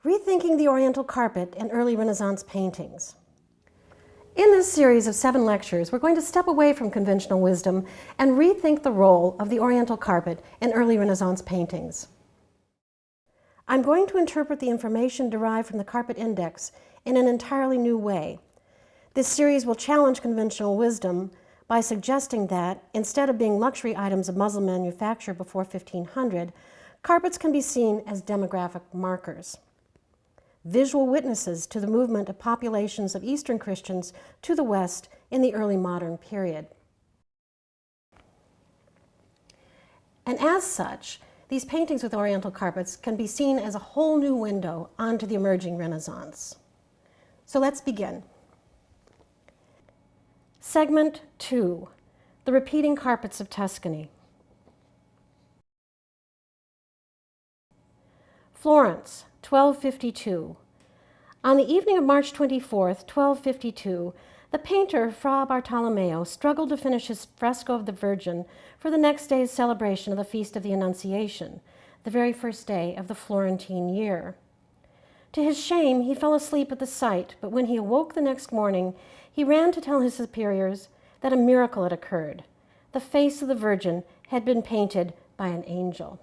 Rethinking the Oriental Carpet in Early Renaissance Paintings. In this series of 7 lectures, we're going to step away from conventional wisdom and rethink the role of the Oriental carpet in early Renaissance paintings. I'm going to interpret the information derived from the carpet index in an entirely new way. This series will challenge conventional wisdom by suggesting that, instead of being luxury items of Muslim manufacture before 1500, carpets can be seen as demographic markers, visual witnesses to the movement of populations of Eastern Christians to the West in the early modern period. And as such, these paintings with Oriental carpets can be seen as a whole new window onto the emerging Renaissance. So let's begin. Segment 2, the repeating carpets of Tuscany. Florence, 1252. On the evening of March 24th, 1252, the painter Fra Bartolomeo struggled to finish his fresco of the Virgin for the next day's celebration of the Feast of the Annunciation, the very first day of the Florentine year. To his shame, he fell asleep at the sight, but when he awoke the next morning, he ran to tell his superiors that a miracle had occurred. The face of the Virgin had been painted by an angel.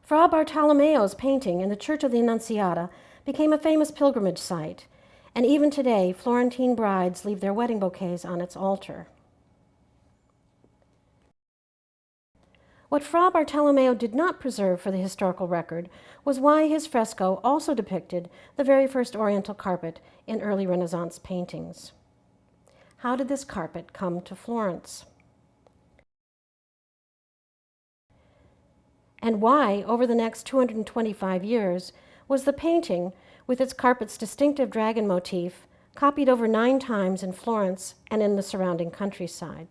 Fra Bartolomeo's painting in the Church of the Annunziata became a famous pilgrimage site, and even today, Florentine brides leave their wedding bouquets on its altar. What Fra Bartolomeo did not preserve for the historical record was why his fresco also depicted the very first Oriental carpet in early Renaissance paintings. How did this carpet come to Florence? And why, over the next 225 years, was the painting, with its carpet's distinctive dragon motif, copied over 9 times in Florence and in the surrounding countryside?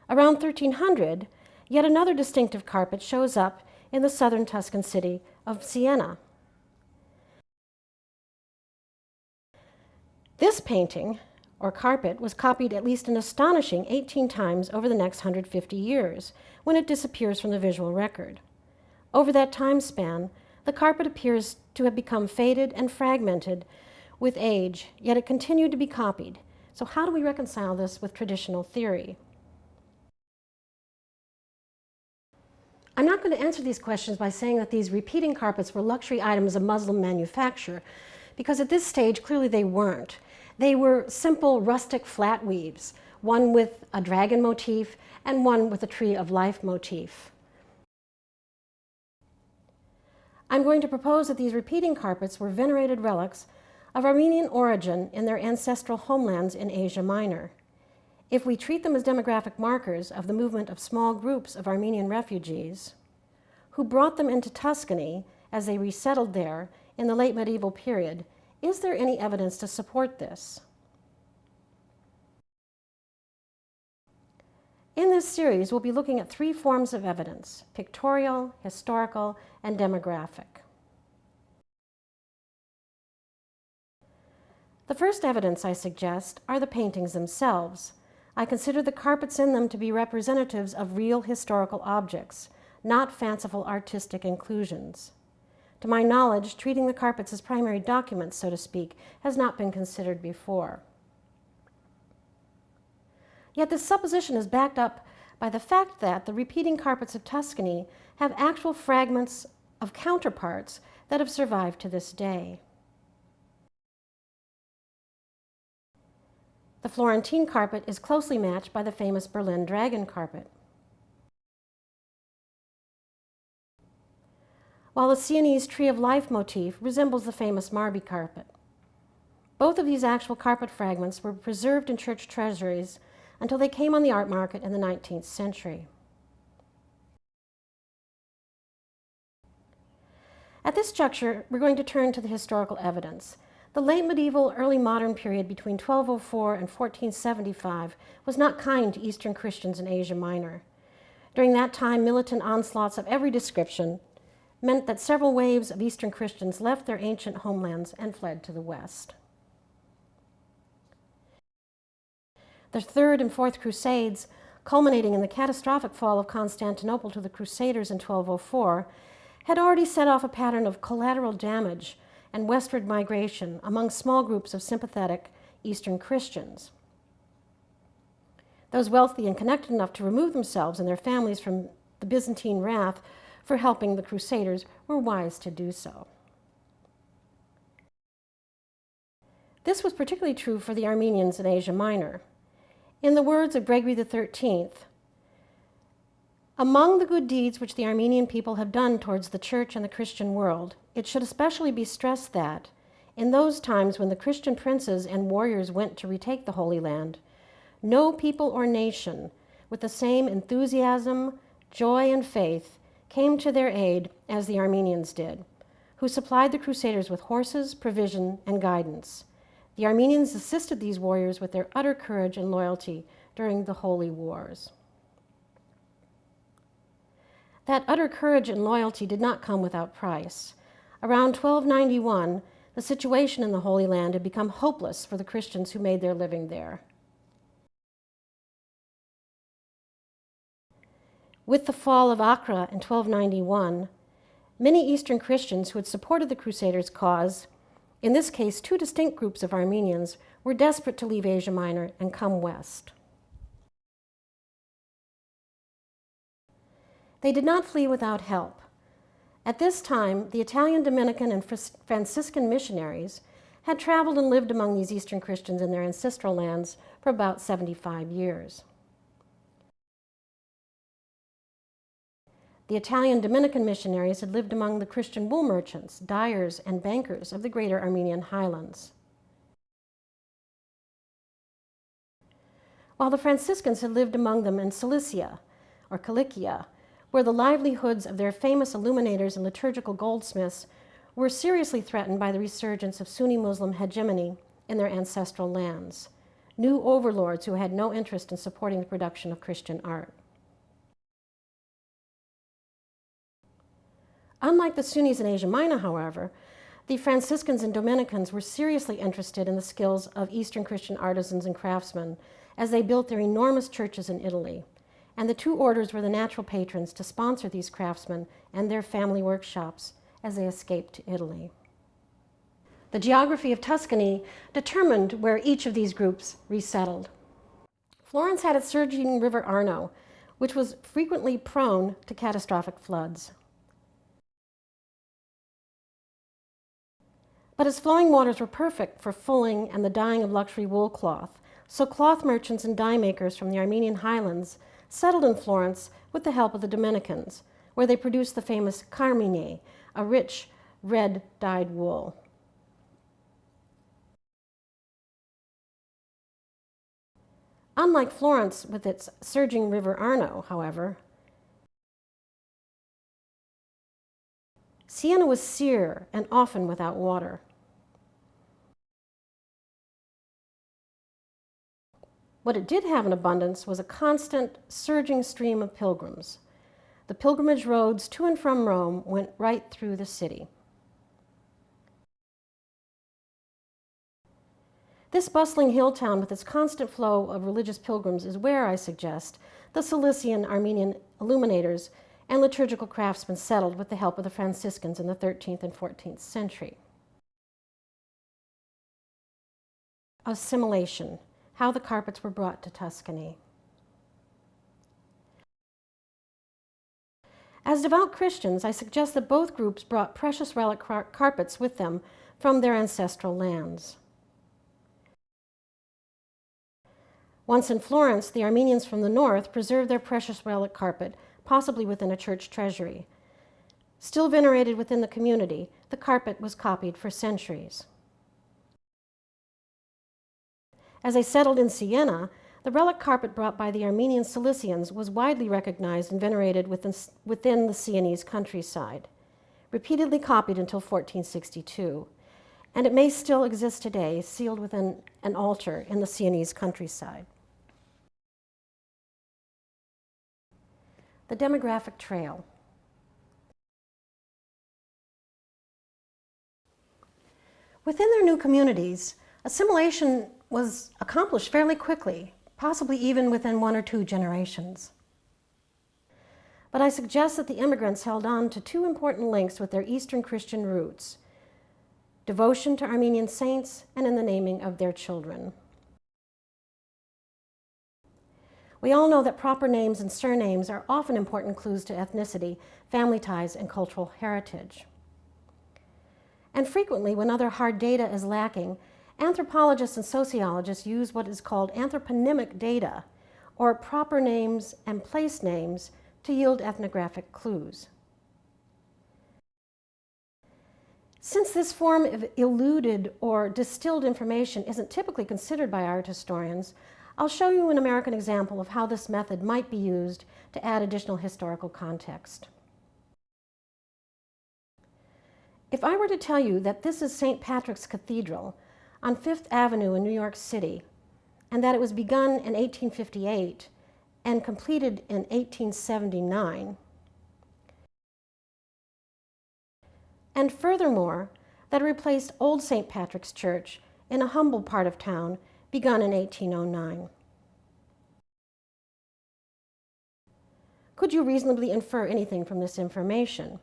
Around 1300, yet another distinctive carpet shows up in the southern Tuscan city of Siena. This painting, or carpet, was copied at least an astonishing 18 times over the next 150 years, when it disappears from the visual record. Over that time span, the carpet appears to have become faded and fragmented with age, yet it continued to be copied. So how do we reconcile this with traditional theory? I'm not going to answer these questions by saying that these repeating carpets were luxury items of Muslim manufacture, because at this stage, clearly they weren't. They were simple, rustic flat weaves, one with a dragon motif and one with a tree of life motif. I'm going to propose that these repeating carpets were venerated relics of Armenian origin in their ancestral homelands in Asia Minor. If we treat them as demographic markers of the movement of small groups of Armenian refugees who brought them into Tuscany as they resettled there in the late medieval period, is there any evidence to support this? In this series, we'll be looking at 3 forms of evidence: pictorial, historical, and demographic. The first evidence I suggest are the paintings themselves. I consider the carpets in them to be representatives of real historical objects, not fanciful artistic inclusions. To my knowledge, treating the carpets as primary documents, so to speak, has not been considered before. Yet this supposition is backed up by the fact that the repeating carpets of Tuscany have actual fragments of counterparts that have survived to this day. The Florentine carpet is closely matched by the famous Berlin dragon carpet, while the Sienese tree of life motif resembles the famous Marby carpet. Both of these actual carpet fragments were preserved in church treasuries until they came on the art market in the 19th century. At this juncture, we're going to turn to the historical evidence. The late medieval, early modern period between 1204 and 1475 was not kind to Eastern Christians in Asia Minor. During that time, militant onslaughts of every description meant that several waves of Eastern Christians left their ancient homelands and fled to the West. The Third and Fourth Crusades culminating in the catastrophic fall of Constantinople to the Crusaders in 1204, had already set off a pattern of collateral damage and westward migration among small groups of sympathetic Eastern Christians. Those wealthy and connected enough to remove themselves and their families from the Byzantine wrath for helping the Crusaders were wise to do so. This was particularly true for the Armenians in Asia Minor. In the words of Gregory XIII, "Among the good deeds which the Armenian people have done towards the Church and the Christian world, it should especially be stressed that, in those times when the Christian princes and warriors went to retake the Holy Land, no people or nation, with the same enthusiasm, joy, and faith, came to their aid as the Armenians did, who supplied the Crusaders with horses, provision, and guidance. The Armenians assisted these warriors with their utter courage and loyalty during the Holy Wars." That utter courage and loyalty did not come without price. Around 1291, the situation in the Holy Land had become hopeless for the Christians who made their living there. With the fall of Acre in 1291, many Eastern Christians who had supported the Crusaders' cause, in this case 2 distinct groups of Armenians, were desperate to leave Asia Minor and come west. They did not flee without help. At this time, the Italian, Dominican, and Franciscan missionaries had traveled and lived among these Eastern Christians in their ancestral lands for about 75 years. The Italian Dominican missionaries had lived among the Christian wool merchants, dyers, and bankers of the Greater Armenian Highlands, while the Franciscans had lived among them in Cilicia, or Cilicia, where the livelihoods of their famous illuminators and liturgical goldsmiths were seriously threatened by the resurgence of Sunni Muslim hegemony in their ancestral lands, new overlords who had no interest in supporting the production of Christian art. Unlike the Sunnis in Asia Minor, however, the Franciscans and Dominicans were seriously interested in the skills of Eastern Christian artisans and craftsmen as they built their enormous churches in Italy, and the 2 orders were the natural patrons to sponsor these craftsmen and their family workshops as they escaped to Italy. The geography of Tuscany determined where each of these groups resettled. Florence had its surging river Arno, which was frequently prone to catastrophic floods. But its flowing waters were perfect for fulling and the dyeing of luxury wool cloth, so cloth merchants and dye makers from the Armenian Highlands settled in Florence with the help of the Dominicans, where they produced the famous carmine, a rich red dyed wool. Unlike Florence with its surging river Arno, however, Siena was sere and often without water. What it did have in abundance was a constant, surging stream of pilgrims. The pilgrimage roads to and from Rome went right through the city. This bustling hill town with its constant flow of religious pilgrims is where, I suggest, the Cilician Armenian illuminators and liturgical craftsmen settled with the help of the Franciscans in the 13th and 14th century. Assimilation, how the carpets were brought to Tuscany. As devout Christians, I suggest that both groups brought precious relic carpets with them from their ancestral lands. Once in Florence, the Armenians from the north preserved their precious relic carpet, possibly within a church treasury. Still venerated within the community, the carpet was copied for centuries. As they settled in Siena, the relic carpet brought by the Armenian Cilicians was widely recognized and venerated within the Sienese countryside, repeatedly copied until 1462, and it may still exist today, sealed within an altar in the Sienese countryside. The demographic trail. Within their new communities, assimilation was accomplished fairly quickly, possibly even within 1 or 2 generations. But I suggest that the immigrants held on to 2 important links with their Eastern Christian roots: devotion to Armenian saints and in the naming of their children. We all know that proper names and surnames are often important clues to ethnicity, family ties, and cultural heritage. And frequently, when other hard data is lacking, anthropologists and sociologists use what is called anthroponymic data, or proper names and place names, to yield ethnographic clues. Since this form of eluded or distilled information isn't typically considered by art historians, I'll show you an American example of how this method might be used to add additional historical context. If I were to tell you that this is St. Patrick's Cathedral on Fifth Avenue in New York City, and that it was begun in 1858 and completed in 1879, and furthermore, that it replaced Old St. Patrick's Church in a humble part of town begun in 1809. Could you reasonably infer anything from this information?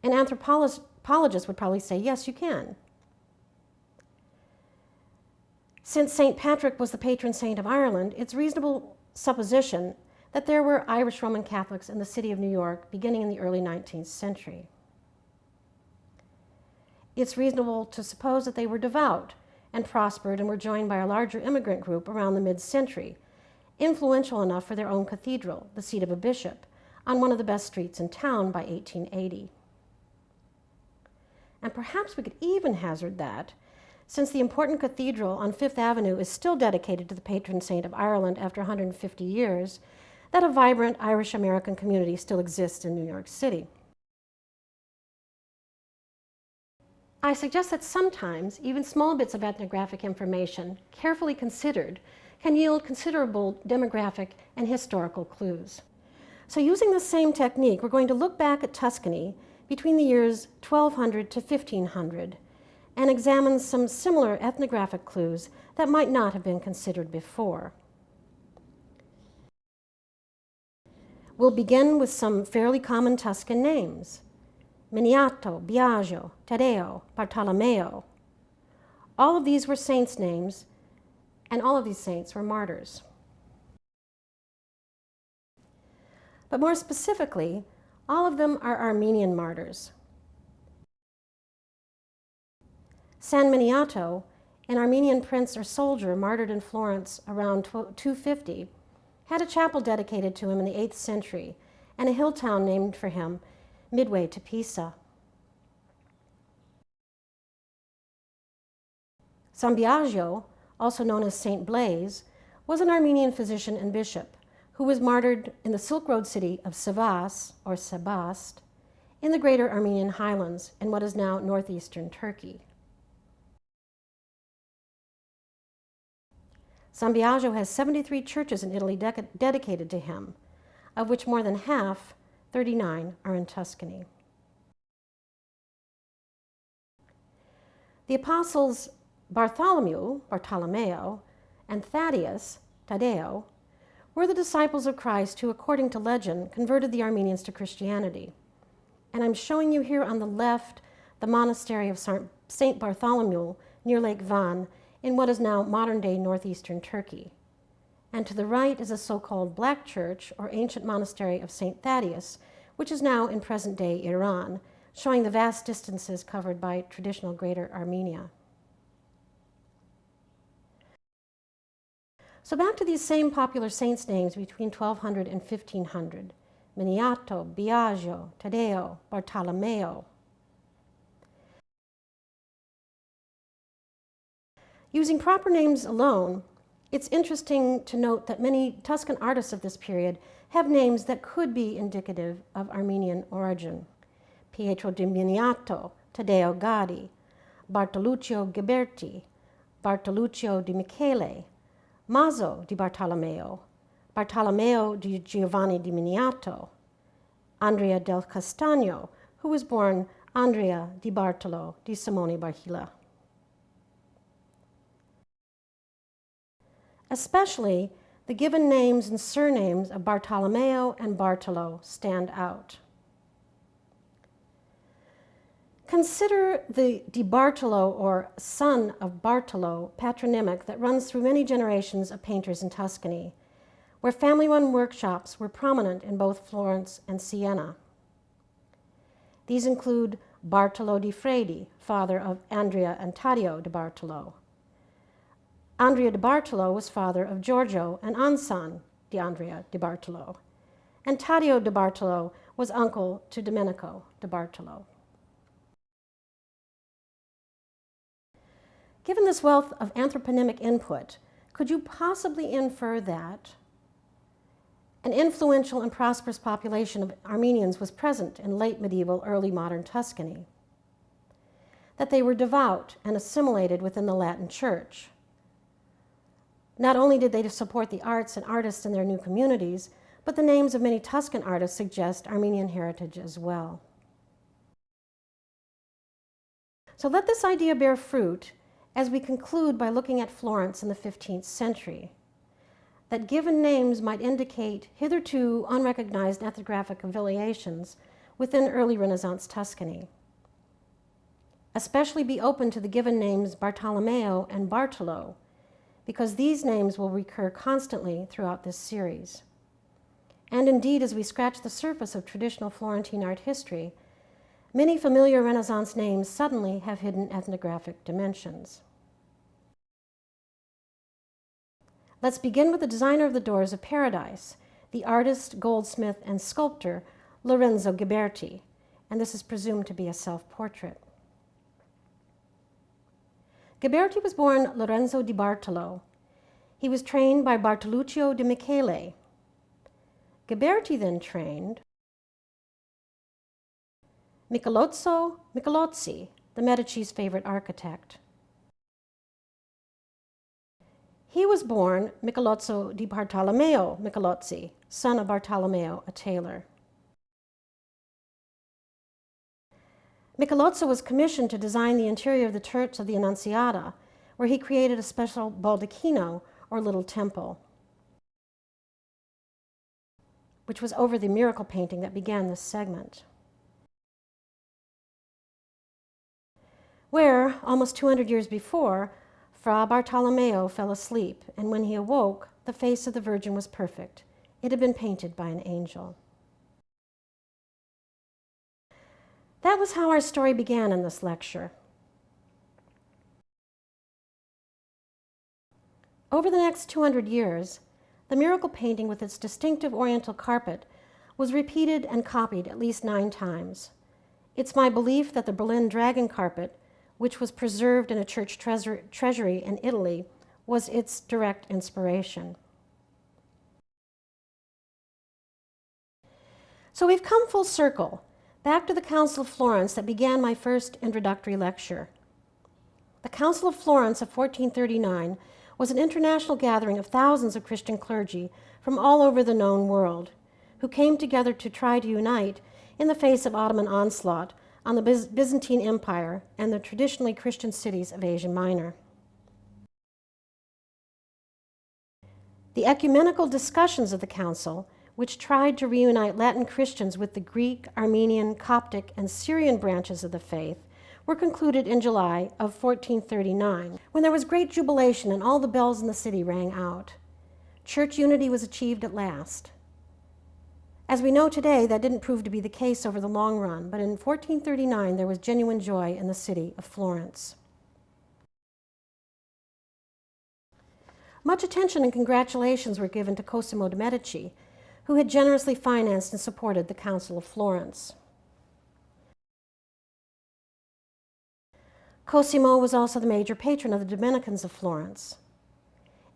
An anthropologist would probably say, yes, you can. Since St. Patrick was the patron saint of Ireland, it's reasonable supposition that there were Irish Roman Catholics in the city of New York beginning in the early 19th century. It's reasonable to suppose that they were devout and prospered and were joined by a larger immigrant group around the mid-century, influential enough for their own cathedral, the seat of a bishop, on one of the best streets in town by 1880. And perhaps we could even hazard that, since the important cathedral on Fifth Avenue is still dedicated to the patron saint of Ireland after 150 years, that a vibrant Irish-American community still exists in New York City. I suggest that sometimes even small bits of ethnographic information, carefully considered, can yield considerable demographic and historical clues. So using the same technique, we're going to look back at Tuscany between the years 1200 to 1500 and examine some similar ethnographic clues that might not have been considered before. We'll begin with some fairly common Tuscan names: Miniato, Biagio, Taddeo, Bartolomeo. All of these were saints' names, and all of these saints were martyrs. But more specifically, all of them are Armenian martyrs. San Miniato, an Armenian prince or soldier martyred in Florence around 250, had a chapel dedicated to him in the 8th century and a hill town named for him midway to Pisa. San Biagio, also known as Saint Blaise, was an Armenian physician and bishop who was martyred in the Silk Road city of Sivas, or Sebast, in the Greater Armenian Highlands in what is now northeastern Turkey. San Biagio has 73 churches in Italy dedicated to him, of which more than half, 39, are in Tuscany. The apostles Bartolomeo, and Thaddeus, Taddeo, were the disciples of Christ who, according to legend, converted the Armenians to Christianity. And I'm showing you here on the left the monastery of St. Bartholomew near Lake Van in what is now modern-day northeastern Turkey. And to the right is a so-called Black Church, or ancient monastery of St. Thaddeus, which is now in present-day Iran, showing the vast distances covered by traditional Greater Armenia. So back to these same popular saints' names between 1200 and 1500, Miniato, Biagio, Taddeo, Bartolomeo. Using proper names alone, it's interesting to note that many Tuscan artists of this period have names that could be indicative of Armenian origin. Pietro di Miniato, Taddeo Gaddi, Bartoluccio Ghiberti, Bartoluccio di Michele, Maso di Bartolomeo, Bartolomeo di Giovanni di Miniato, Andrea del Castagno, who was born Andrea di Bartolo di Simone Barhila. Especially the given names and surnames of Bartolomeo and Bartolo stand out. Consider the Di Bartolo, or son of Bartolo, patronymic that runs through many generations of painters in Tuscany, where family-run workshops were prominent in both Florence and Siena. These include Bartolo di Fredi, father of Andrea and Taddeo di Bartolo. Andrea di Bartolo was father of Giorgio and Ansan di Andrea di Bartolo, and Taddeo di Bartolo was uncle to Domenico di Bartolo. Given this wealth of anthroponymic input, could you possibly infer that an influential and prosperous population of Armenians was present in late medieval, early modern Tuscany? That they were devout and assimilated within the Latin Church? Not only did they support the arts and artists in their new communities, but the names of many Tuscan artists suggest Armenian heritage as well. So let this idea bear fruit as we conclude by looking at Florence in the 15th century, that given names might indicate hitherto unrecognized ethnographic affiliations within early Renaissance Tuscany. Especially be open to the given names Bartolomeo and Bartolo, because these names will recur constantly throughout this series. And indeed, as we scratch the surface of traditional Florentine art history, many familiar Renaissance names suddenly have hidden ethnographic dimensions. Let's begin with the designer of the Doors of Paradise, the artist, goldsmith, and sculptor Lorenzo Ghiberti, and this is presumed to be a self-portrait. Ghiberti was born Lorenzo di Bartolo. He was trained by Bartoluccio di Michele. Ghiberti then trained Michelozzo Michelozzi, the Medici's favorite architect. He was born Michelozzo di Bartolomeo Michelozzi, son of Bartolomeo, a tailor. Michelozzo was commissioned to design the interior of the Church of the Annunziata, where he created a special baldacchino, or little temple, which was over the miracle painting that began this segment, where, almost 200 years before, Fra Bartolomeo fell asleep, and when he awoke, the face of the Virgin was perfect. It had been painted by an angel. That was how our story began in this lecture. Over the next 200 years, the miracle painting with its distinctive oriental carpet was repeated and copied at least 9 times. It's my belief that the Berlin dragon carpet, which was preserved in a church treasury in Italy, was its direct inspiration. So we've come full circle, back to the Council of Florence that began my first introductory lecture. The Council of Florence of 1439 was an international gathering of thousands of Christian clergy from all over the known world, who came together to try to unite in the face of Ottoman onslaught on the Byzantine Empire and the traditionally Christian cities of Asia Minor. The ecumenical discussions of the Council, which tried to reunite Latin Christians with the Greek, Armenian, Coptic, and Syrian branches of the faith, were concluded in July of 1439, when there was great jubilation and all the bells in the city rang out. Church unity was achieved at last. As we know today, that didn't prove to be the case over the long run, but in 1439 there was genuine joy in the city of Florence. Much attention and congratulations were given to Cosimo de' Medici, who had generously financed and supported the Council of Florence. Cosimo was also the major patron of the Dominicans of Florence.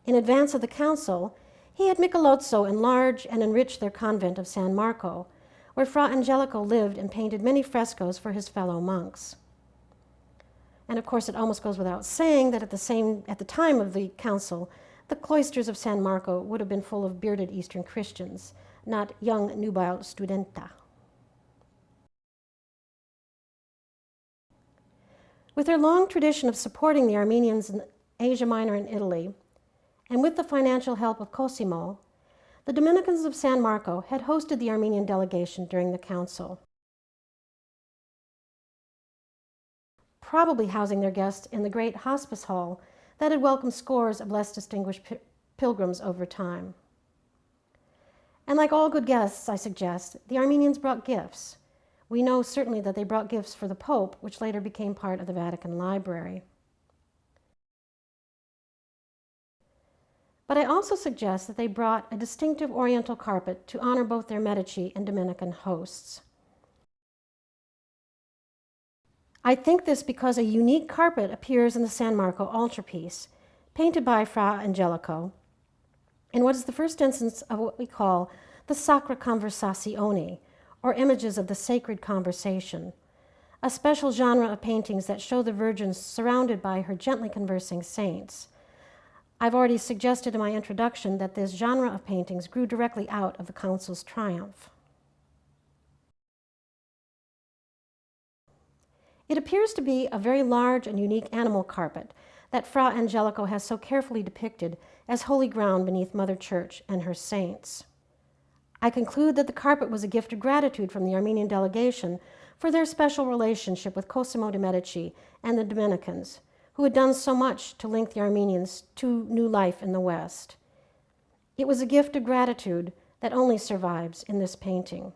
In advance of the council, he had Michelozzo enlarge and enrich their convent of San Marco, where Fra Angelico lived and painted many frescoes for his fellow monks. And of course, it almost goes without saying that at the time of the council, the cloisters of San Marco would have been full of bearded Eastern Christians, not young nubile studenta. With their long tradition of supporting the Armenians in Asia Minor and Italy, and with the financial help of Cosimo, the Dominicans of San Marco had hosted the Armenian delegation during the council, probably housing their guests in the great hospice hall that had welcomed scores of less distinguished pilgrims over time. And like all good guests, I suggest, the Armenians brought gifts. We know certainly that they brought gifts for the Pope, which later became part of the Vatican Library. But I also suggest that they brought a distinctive Oriental carpet to honor both their Medici and Dominican hosts. I think this because a unique carpet appears in the San Marco altarpiece, painted by Fra Angelico, in what is the first instance of what we call the Sacra Conversazione, or images of the sacred conversation, a special genre of paintings that show the Virgin surrounded by her gently conversing saints. I've already suggested in my introduction that this genre of paintings grew directly out of the Council's triumph. It appears to be a very large and unique animal carpet that Fra Angelico has so carefully depicted as holy ground beneath Mother Church and her saints. I conclude that the carpet was a gift of gratitude from the Armenian delegation for their special relationship with Cosimo de' Medici and the Dominicans, who had done so much to link the Armenians to new life in the West. It was a gift of gratitude that only survives in this painting.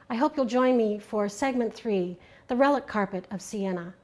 I hope you'll join me for segment 3, the Relic Carpet of Siena.